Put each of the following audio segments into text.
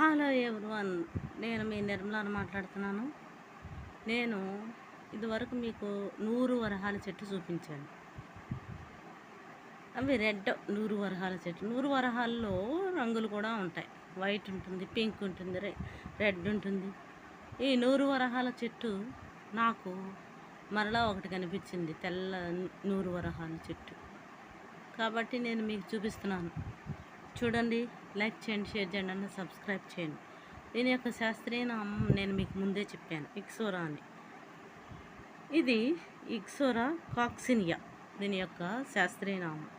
Hello everyone, నేను మీ నిర్మలాని మాట్లాడుతున్నాను. నేను ఇదివరకు మీకు 100 వరహాల చెట్టు చూపించాను. అవి రెడ్ 100 వరహాల చెట్టు. 100 వరహాల్లో రంగులు కూడా ఉంటాయి. వైట్ ఉంటుంది, పింక్ ఉంటుంది, రెడ్ ఉంటుంది. ఈ 100 వరహాల చెట్టు నాకు మరలా ఒకటి కనిపించింది, తెల్ల 100 వరహాల చెట్టు. కాబట్టి నేను మీకు చూపిస్తున్నాను. చూడండి, లైక్ చేయండి, షేర్ చేయండి, అన్న సబ్స్క్రైబ్ చేయండి. దీని యొక్క శాస్త్రీయ నామం నేను మీకు ముందే చెప్పాను, ఇక్సోరా అని. ఇది ఇక్సోరా కాక్సినియా దీని యొక్క శాస్త్రీయ నామం.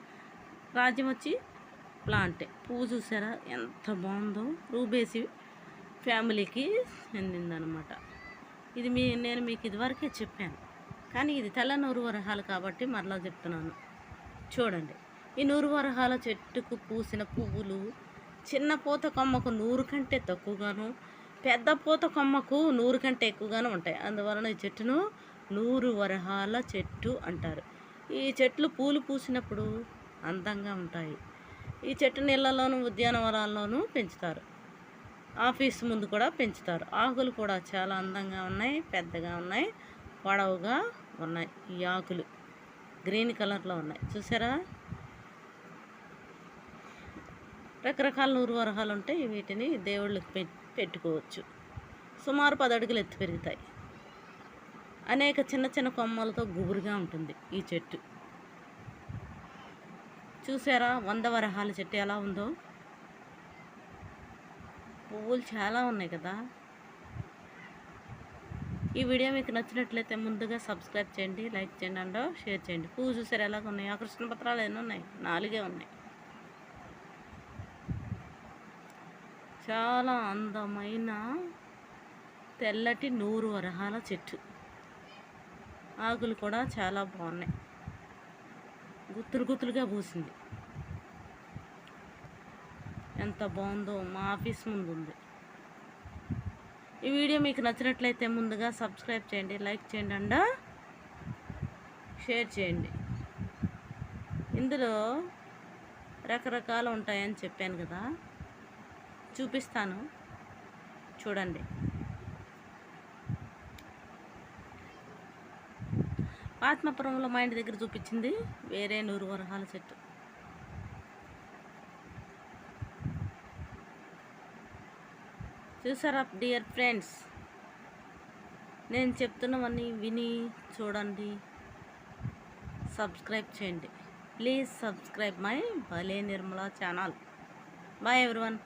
రాజ్యం వచ్చి ప్లాంటే. పువ్వు చూసారా ఎంత బాగుందో, రూబేసి ఫ్యామిలీకి చెందిందనమాట. ఇది నేను మీకు ఇదివరకే చెప్పాను, కానీ ఇది తెల్ల 100 వరహాలు కాబట్టి మరలా చెప్తున్నాను. చూడండి, ఈ 100 వరహాల చెట్టుకు పూసిన పువ్వులు చిన్న పూత కొమ్మకు 100 కంటే తక్కువగాను, పెద్ద పూత కొమ్మకు 100 కంటే ఎక్కువగాను ఉంటాయి. అందువలన ఈ చెట్టును 100 వరహాల చెట్టు అంటారు. ఈ చెట్లు పూలు పూసినప్పుడు అందంగా ఉంటాయి. ఈ చెట్టు నీళ్ళలోను, ఉద్యానవనాల్లోనూ పెంచుతారు. ఆఫీస్ ముందు కూడా పెంచుతారు. ఆకులు కూడా చాలా అందంగా ఉన్నాయి, పెద్దగా ఉన్నాయి, పొడవుగా ఉన్నాయి. ఈ ఆకులు గ్రీన్ కలర్లో ఉన్నాయి, చూసారా? రకరకాల 100 వరహాలు ఉంటాయి. వీటిని దేవుళ్ళకి పెట్టుకోవచ్చు. సుమారు 10 అడుగులు ఎత్తు పెరుగుతాయి. అనేక చిన్న చిన్న కొమ్మలతో గుబురుగా ఉంటుంది ఈ చెట్టు. చూసారా 100 వరహాల చెట్టు ఎలా ఉందో? పువ్వులు చాలా ఉన్నాయి కదా. ఈ వీడియో మీకు నచ్చినట్లయితే ముందుగా సబ్స్క్రైబ్ చేయండి, లైక్ చేయండి, అండ్ షేర్ చేయండి. పువ్వు చూసారు ఎలాగ ఉన్నాయి? ఆకర్షణ పత్రాలు ఎన్ని ఉన్నాయి? 4 ఉన్నాయి. చాలా అందమైన తెల్లటి 100 వరహాల చెట్టు. ఆకులు కూడా చాలా బాగున్నాయి, గుత్తులు గుత్తులుగా పూసింది. ఎంత బాగుందో, మా ఆఫీస్ ముందు ఉంది. ఈ వీడియో మీకు నచ్చినట్లయితే ముందుగా సబ్స్క్రైబ్ చేయండి, లైక్ చేయండి, అండ్ షేర్ చేయండి. ఇందులో రకరకాలు ఉంటాయని చెప్పాను కదా, చూపిస్తాను, చూడండి. ఆత్మపురంలో మా ఇంటి దగ్గర చూపించింది వేరే 100 వరహాల చెట్టు. చూసారా డియర్ ఫ్రెండ్స్? నేను చెప్తున్నవన్నీ విని చూడండి, సబ్స్క్రైబ్ చేయండి. ప్లీజ్ సబ్స్క్రైబ్ మై భలే నిర్మలా ఛానల్. Bye everyone.